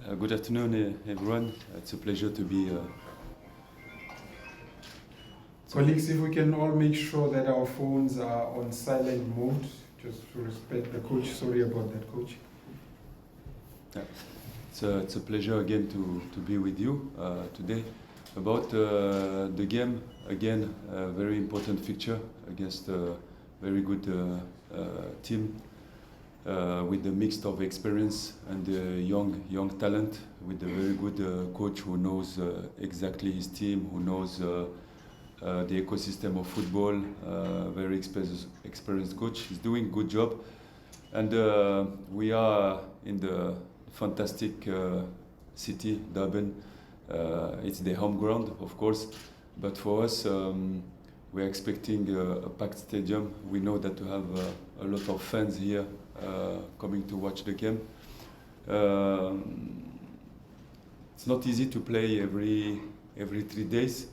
Good afternoon, everyone. It's a pleasure to be. Colleagues, if we can all make sure that our phones are on silent mode, just to respect the coach. Sorry about that, coach. It's a pleasure again to be with you today. About the game, again, a very important fixture against a very good team with a mix of experience and young talent, with a very good coach who knows exactly his team, who knows the ecosystem of football, very experienced coach. He's doing a good job. And we are in the fantastic city, Durban. It's the home ground, of course, but for us, we're expecting a packed stadium. We know that to have a lot of fans here coming to watch the game. It's not easy to play every 3 days,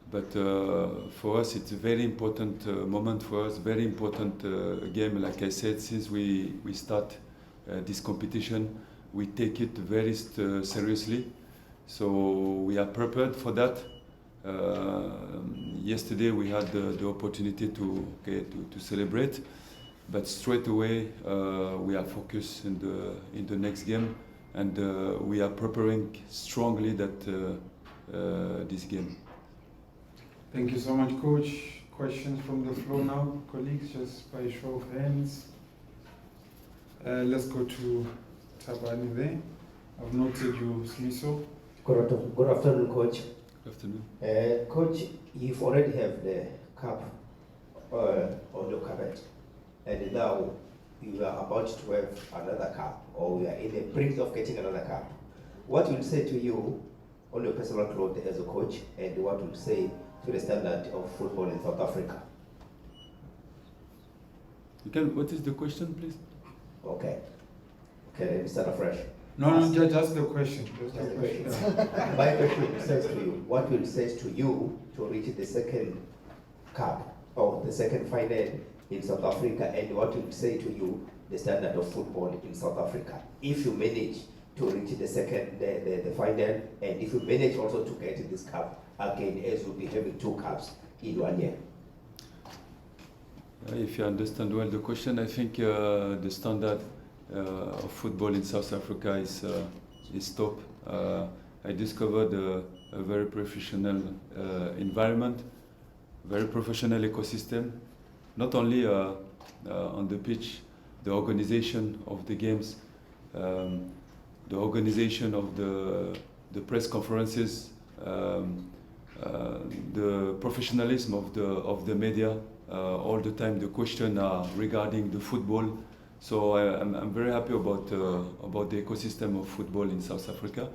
but for us it's a very important moment for us, very important game. Like I said, since we start this competition, we take it very seriously. So we are prepared for that. Yesterday we had the opportunity to celebrate, but straight away we are focused in the next game, and we are preparing strongly this game. Thank you so much, coach. Questions from the floor now, colleagues, just by show of hands. Let's go to Tabani there. I've noted you, Smiso. Good afternoon, coach. Good afternoon. Coach, you've already have the cup on your carpet, and now you are about to have another cup, or we are in the brink of getting another cup. What will say to you on your personal growth as a coach, and what will say to the standard of football in South Africa? What is the question, please? Okay, let me start afresh. No, just the question. Just the question. My question says to you, what will say to you to reach the second cup or the second final in South Africa, and what will say to you the standard of football in South Africa if you manage to reach the final, and if you manage also to get this cup again, as you'll be having 2 cups in 1 year? If you understand well the question, I think the standard of football in South Africa is top. I discovered a very professional environment, very professional ecosystem, not only on the pitch, the organization of the games, the organization of the press conferences, the professionalism of the media. All the time the questions are regarding the football. So I'm very happy about the ecosystem of football in South Africa.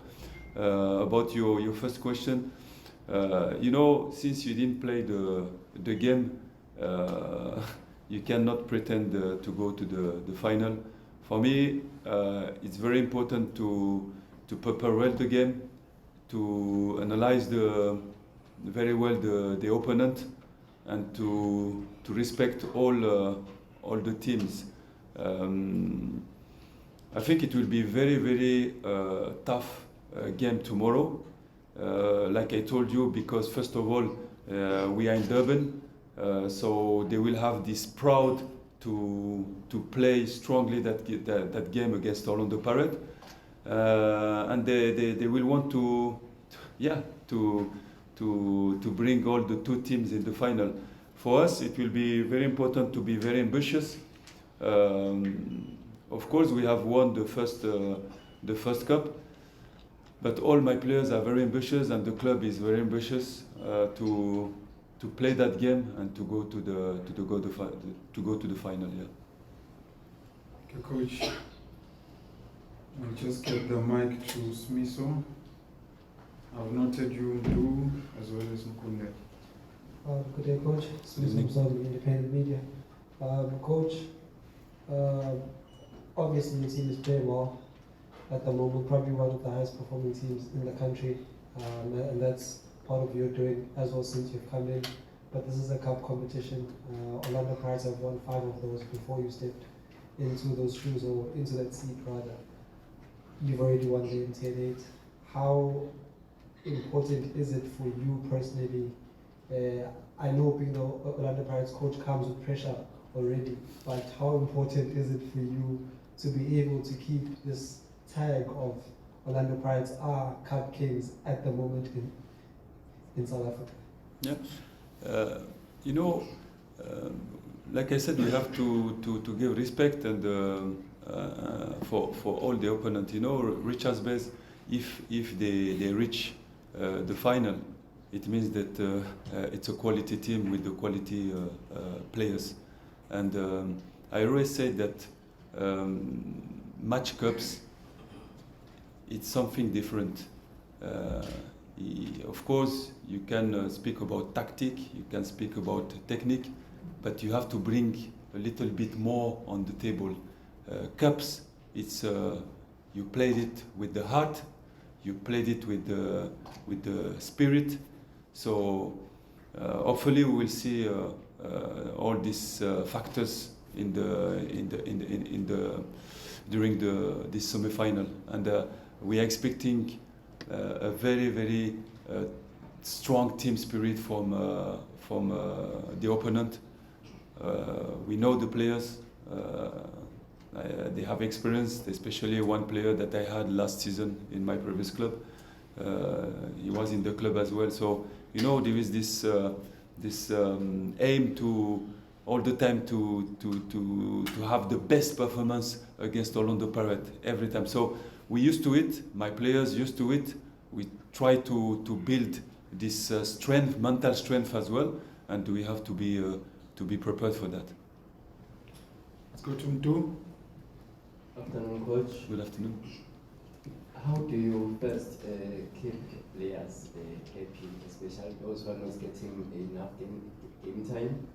About your first question, since you didn't play the game, you cannot pretend to go to the final. For me, it's very important to prepare well the game, to analyze very well the opponent, and to respect all the teams. I think it will be very, very tough game tomorrow. Like I told you, because first of all, we are in Durban, so they will have this proud to play strongly that game against Orlando Pirates, and they will want to bring all the 2 teams in the final. For us, it will be very important to be very ambitious. Of course, we have won the first cup, but all my players are very ambitious, and the club is very ambitious to play that game and to go to the final. Yeah. Okay, coach. I'll just get the mic to Smiso. I've noted you, Ndu, as well as Mkunde. Good day, Coach. Smiso Mzali, Independent Media. Coach, obviously your team is playing well at the moment, probably one of the highest performing teams in the country, and that's part of your doing as well since you've come in. But this is a cup competition. Orlando Pirates have won 5 of those before you stepped into those shoes, or into that seat rather. you've already won the MTN8. How important is it for you personally? I know being the Orlando Pirates coach comes with pressure already, but how important is it for you to be able to keep this tag of Orlando Pirates are Cup Kings at the moment in South Africa? Yeah, you know, like I said, we have to give respect and for all the opponent. You know, Richards Bay, if they reach the final, it means that it's a quality team with the quality players. And I always say that match cups, it's something different. Of course, you can speak about tactic, you can speak about technique, but you have to bring a little bit more on the table. Cups, it's you played it with the heart, you played it with the spirit. So hopefully we will see all these factors during this semi-final, and we are expecting a very strong team spirit from the opponent. We know the players. They have experience, especially one player that I had last season in my previous club. He was in the club as well. So you know there is this aim to all the time to have the best performance against Orlando Pirates every time. So we used to it. My players used to it. We try to build this strength, mental strength as well, and we have to be prepared for that. Let's go to Mdu. Afternoon, coach. Good afternoon. How do you first keep players happy, especially those who are not getting enough game time?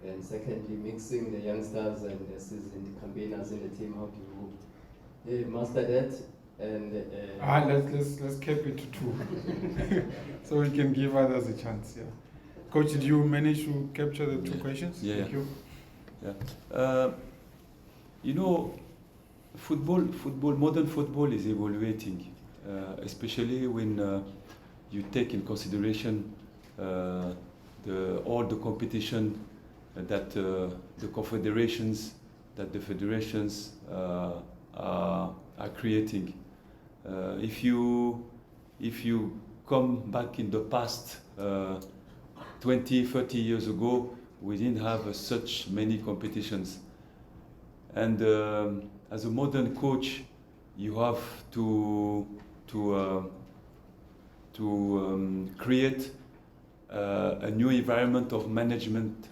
And secondly, mixing the youngsters and the seasoned campaigners in the team, how do you master that? And let's keep it to two, so we can give others a chance. Yeah, Coach, did you manage to capture the two questions? Yeah. Thank you. Yeah. You know, modern football is evaluating, especially when you take in consideration all the competition that the confederations, that the federations are creating. If you come back in the past, 20, 30 years ago, we didn't have such many competitions. And as a modern coach, you have to create a new environment of management,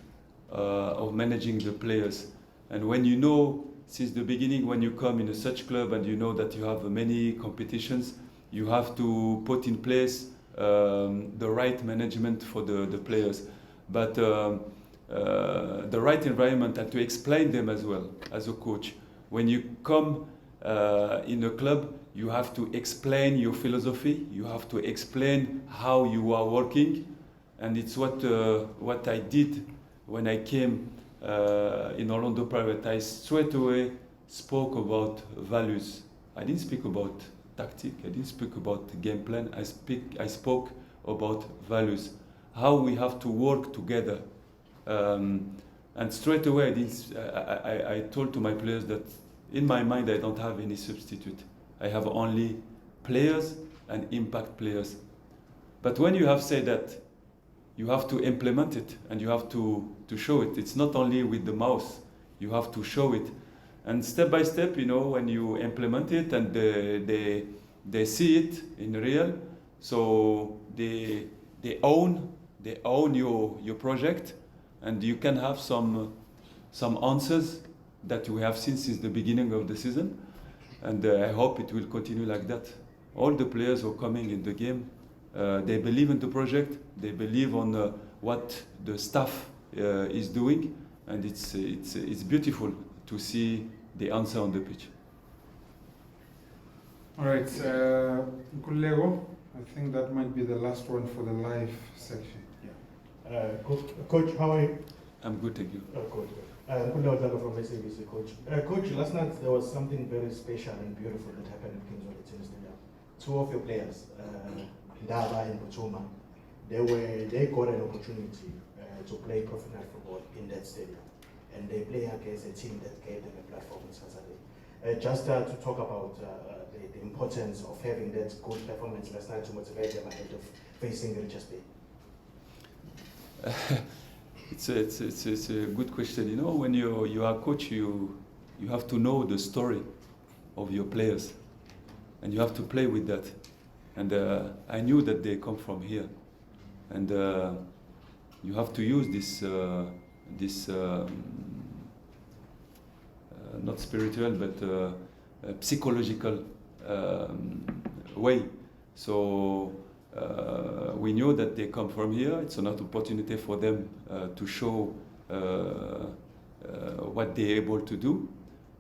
of managing the players. And when you know, since the beginning, when you come in a such club and you know that you have many competitions, you have to put in place the right management for the players. But the right environment, and to explain them as well as a coach. When you come in a club, you have to explain your philosophy, you have to explain how you are working, and it's what I did when I came in Orlando Pirates. I straight away spoke about values. I didn't speak about tactic, I didn't speak about game plan, I spoke about values, how we have to work together. And straight away I told to my players that in my mind I don't have any substitute. I have only players and impact players. But when you have said that, you have to implement it and you have to show it. It's not only with the mouth, you have to show it. And step by step, you know, when you implement it and they see it in real, so they own your project, and you can have some answers that we have seen since the beginning of the season, and I hope it will continue like that. All the players who are coming in the game, they believe in the project, they believe on what the staff is doing, and it's beautiful to see the answer on the pitch. All right, Nkululeko, I think that might be the last one for the live section. Coach, how are you? I'm good, thank you. Good. From SABC, Coach. Coach, last night there was something very special and beautiful that happened at King's Tennis Stadium. Two of your players, Ndaba and Butuma, they got an opportunity to play professional football in that stadium, and they play against a team that gave them a platform on Saturday. Just to talk about the importance of having that good performance last night to motivate them ahead of facing Richards Bay. It's a good question. You know, when you are a coach, you have to know the story of your players, and you have to play with that. And I knew that they come from here, and you have to use this not spiritual but psychological way. So we knew that they come from here. It's an opportunity for them to show what they're able to do,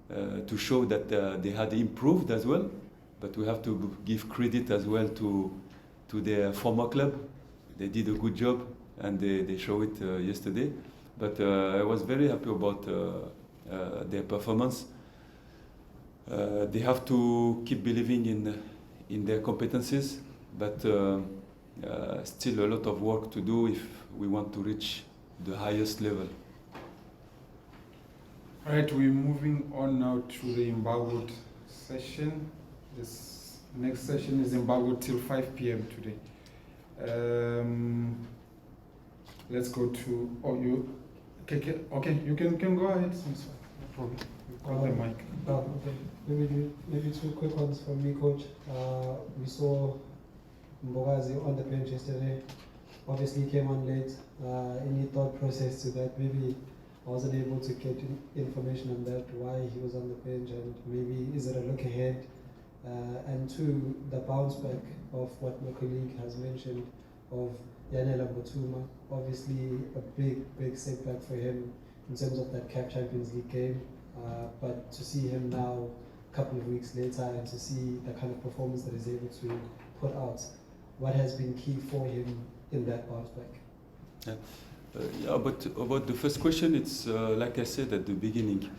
to show that they had improved as well. But we have to give credit as well to their former club. They did a good job, and they showed it yesterday. But I was very happy about their performance. They have to keep believing in their competencies, but still a lot of work to do if we want to reach the highest level. All right, we're moving on now to the embargoed session. This next session is embargoed till 5 p.m. today. Let's go to, okay, you can go ahead. No problem. You got the mic. Okay. Maybe two quick ones from me, Coach. We saw Mbogazi on the bench yesterday. Obviously, he came on late. Any thought process to that? Maybe I wasn't able to get information on that, why he was on the bench, and maybe is it a look ahead? And two, the bounce back of what my colleague has mentioned of Yanela Botuma. Obviously, a big setback for him in terms of that CAF Champions League game. But to see him now, a couple of weeks later, and to see the kind of performance that he's able to put out, what has been key for him in that bounce back? But about the first question, it's like I said at the beginning,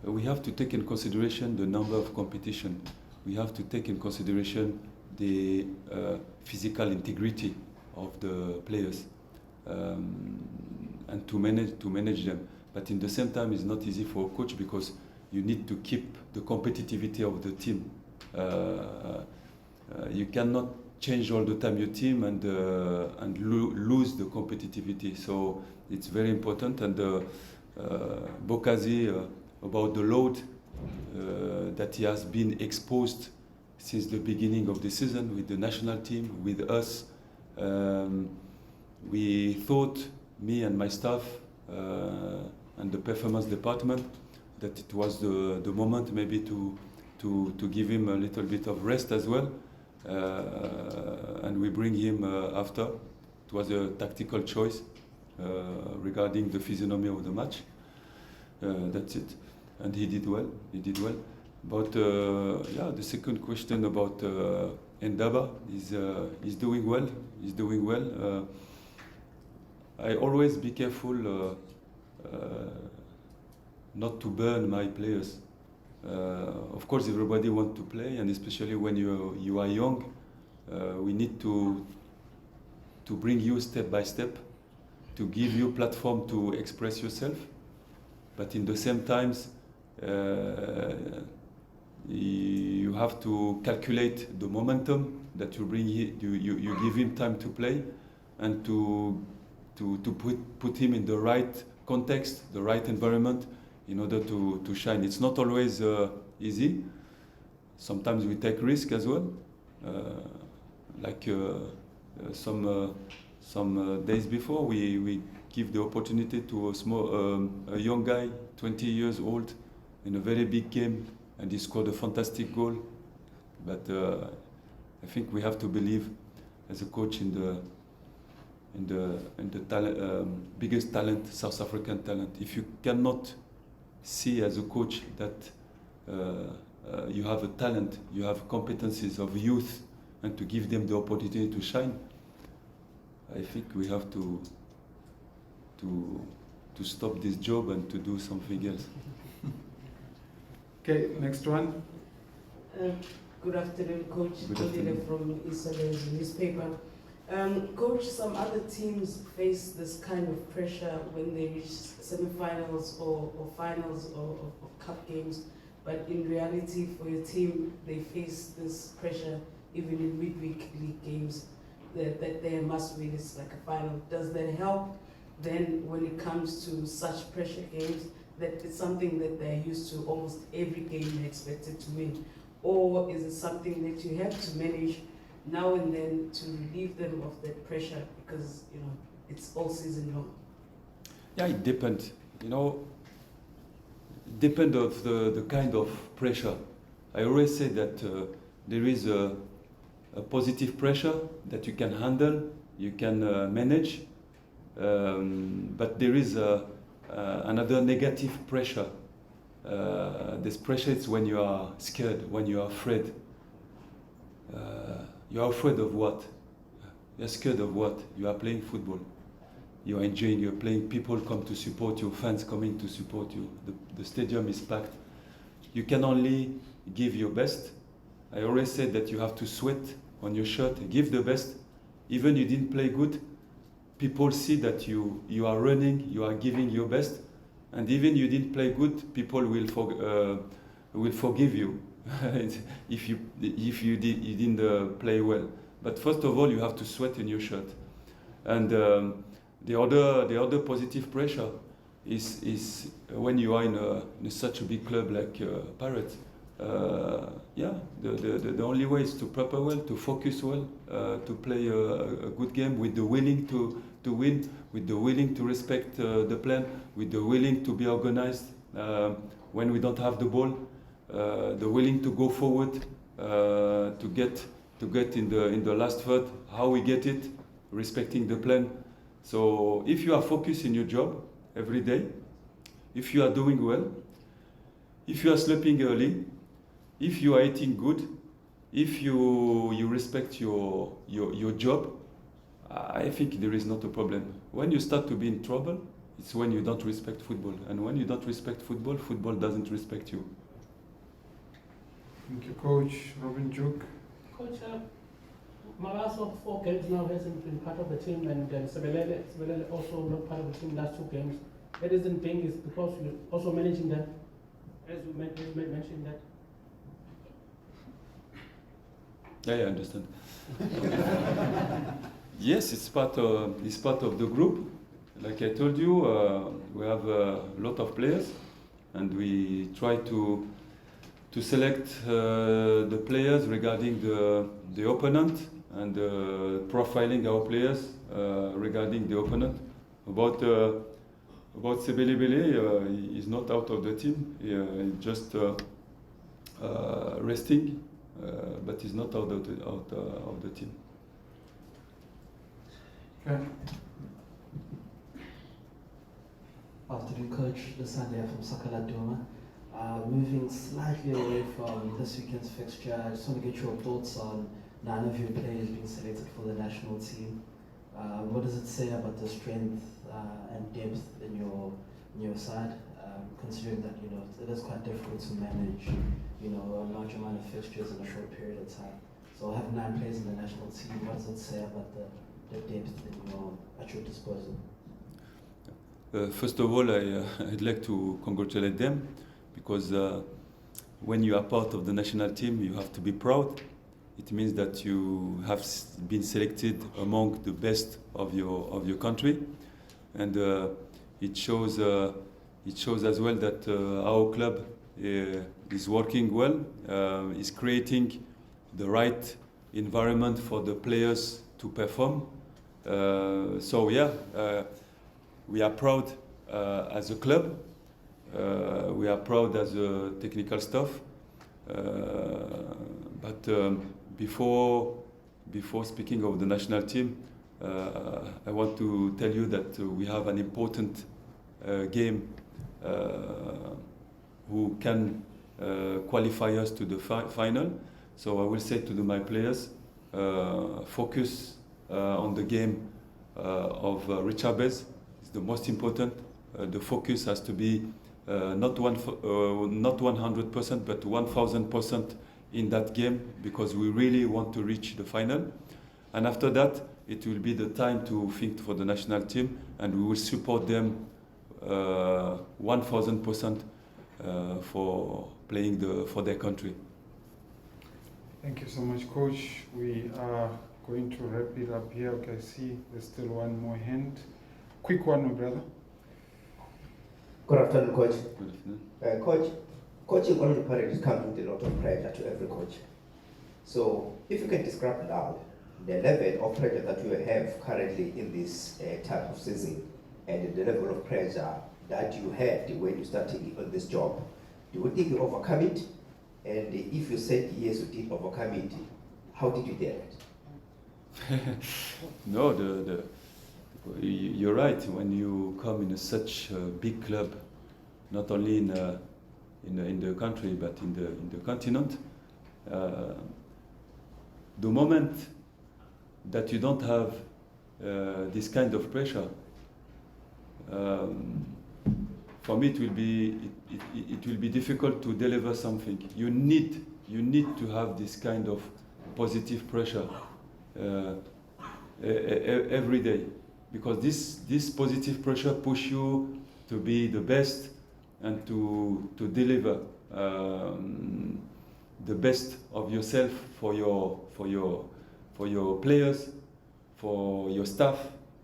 we have to take in consideration the number of competition. We have to take in consideration the physical integrity of the players and to manage them. But in the same time, it's not easy for a coach because you need to keep the competitivity of the team. You cannot change all the time your team and lose the competitivity. So it's very important. And Bokazi, about the load that he has been exposed since the beginning of the season with the national team, with us. We thought, me and my staff and the performance department, that it was the moment maybe to give him a little bit of rest as well. And we bring him after. It was a tactical choice regarding the physiognomy of the match. That's it. And he did well. But the second question about Ndaba is doing well. I always be careful not to burn my players. Of course, everybody wants to play, and especially when you are young, we need to bring you step by step, to give you platform to express yourself. But in the same times, you have to calculate the momentum that you bring. You give him time to play, and to put him in the right context, the right environment, in order to shine. It's not always easy. Sometimes we take risk as well. Like some days before, we give the opportunity to a young guy, 20 years old, in a very big game, and he scored a fantastic goal. But I think we have to believe, as a coach, in the talent, biggest talent, South African talent. If you cannot see as a coach that you have a talent, you have competencies of youth, and to give them the opportunity to shine, I think we have to stop this job and to do something else. Okay, next one. Good afternoon, Coach. Good afternoon. From Israel's newspaper. Coach, some other teams face this kind of pressure when they reach semi-finals or finals of cup games, but in reality for your team, they face this pressure even in midweek league games, that they must win, it's like a final. Does that help then when it comes to such pressure games, that it's something that they're used to, almost every game they're expected to win? Or is it something that you have to manage now and then to relieve them of that pressure, because it's all season long? Yeah, it depends. Depend of the kind of pressure. I always say that there is a positive pressure that you can handle, you can manage, but there is another negative pressure. This pressure is when you are scared, when you are afraid. You are afraid of what? You are scared of what? You are playing football. You are enjoying, you're playing, people come to support you, fans coming to support you. The stadium is packed. You can only give your best. I always say that you have to sweat on your shirt, give the best. Even you didn't play good, people see that you are running, you are giving your best. And even you didn't play good, people will forgive you if you didn't play well. But first of all, you have to sweat in your shirt. And the other positive pressure is when you are in such a big club like Pirates. The only way is to prepare well, to focus well, to play a good game with the willing to win, with the willing to respect the plan, with the willing to be organized when we don't have the ball, the willing to go forward to get in the last third. How we get it, respecting the plan. So if you are focused in your job every day, if you are doing well, if you are sleeping early, if you are eating good, if you respect your job, I think there is not a problem. When you start to be in trouble, it's when you don't respect football. And when you don't respect football, football doesn't respect you. Thank you, Coach. Robin Juk. Coach, Malaso 4 games now hasn't been part of the team, and Sebelele also not part of the team last 2 games. The reason being is because you're also managing them, as you mentioned that. Yeah, I understand. Yes, it's part of the group. Like I told you, we have a lot of players, and we try to select the players regarding the opponent and profiling our players regarding the opponent. About Sebelebele, he's not out of the team. He's just resting, but he's not out of the team. Okay. Afternoon, Coach. Lasania from Sakala Duma. Moving slightly away from this weekend's fixture, I just want to get your thoughts on 9 of your players being selected for the national team. What does it say about the strength and depth in your side, considering that it is quite difficult to manage a large amount of fixtures in a short period of time? So having 9 players in the national team, what does it say about the depth at your disposal? First of all, I'd like to congratulate them, because when you are part of the national team, you have to be proud. It means that you have been selected among the best of your country, and it shows as well that our club is working well, is creating the right environment for the players to perform. We are proud as a club. We are proud as a technical staff. But before speaking of the national team, I want to tell you that we have an important game who can qualify us to the final. So I will say to my players, focus on the game of Richard Bez. It's the most important. the focus has to be not 100%, but 1000% in that game, because we really want to reach the final. And after that, it will be the time to think for the national team, and we will support them 1000% for playing for their country. Thank you so much, Coach. We are going to wrap it up here. Okay, I see there's still one more hand. Quick one, my brother. Good afternoon, Coach. Good afternoon. Coaching on the parade comes with a lot of pressure to every coach. So, if you can describe now the level of pressure that you have currently in this type of season, and the level of pressure that you had when you started on this job, do you think you overcome it? And if you said yes, you did overcome it, how did you do it? No, you're right. When you come in such a big club, not only in the country but in the continent, the moment that you don't have this kind of pressure, for me it will be difficult to deliver something. You need to have this kind of positive pressure every day, because this positive pressure push you to be the best and to deliver the best of yourself for your players, for your staff,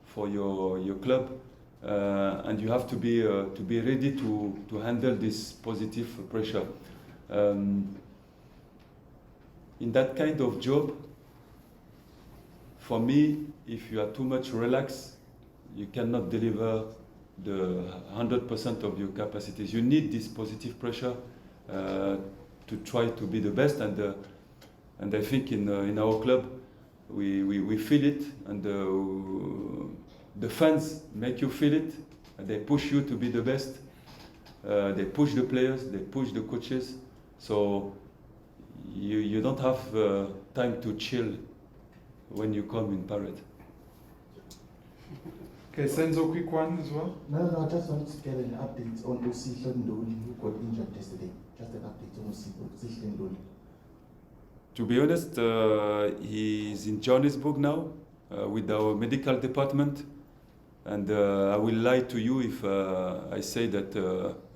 for your club, and you have to be ready to handle this positive pressure. In that kind of job, for me, if you are too much relaxed, you cannot deliver the 100% of your capacities. You need this positive pressure to try to be the best, and I think in our club we feel it, and the fans make you feel it, and they push you to be the best. They push the players, they push the coaches, so you don't have time to chill when you come in parade. Okay, Senzo, quick one as well. No, I just wanted to get an update on Usi Ndoli, who got injured yesterday. Just an update on Usi Ndoli. To be honest, he's in Johannesburg now with our medical department, and I will lie to you if I say that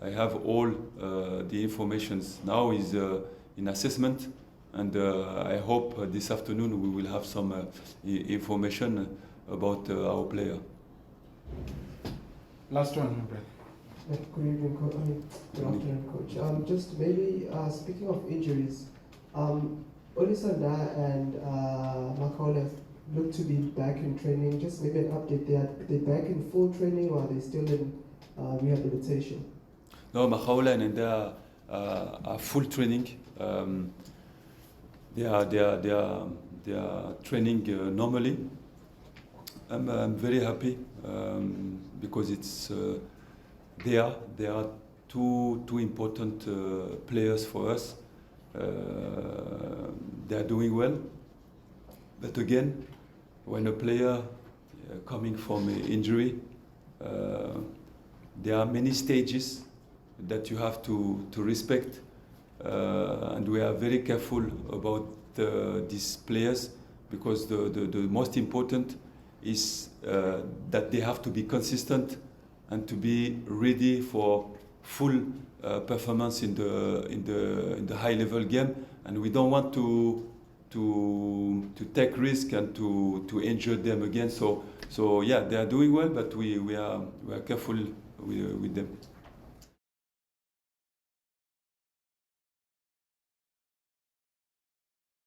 I have all the informations. Now he's in assessment, and I hope this afternoon we will have some information about our player. Last one, my brother. Good evening, Coach. Good afternoon, Coach. Just maybe speaking of injuries, Olisanda and Makaula look to be back in training. Just maybe an update there. Are they back in full training, or are they still in rehabilitation? No, Makaula and Enda are full training. They are training normally. I'm very happy because it's they are two important players for us. They are doing well, but again, when a player coming from an injury, there are many stages that you have to respect, and we are very careful about these players, because the most important is that they have to be consistent and to be ready for full performance in the high level game, and we don't want to take risk and to injure them again. So yeah, they are doing well, but we are careful with them.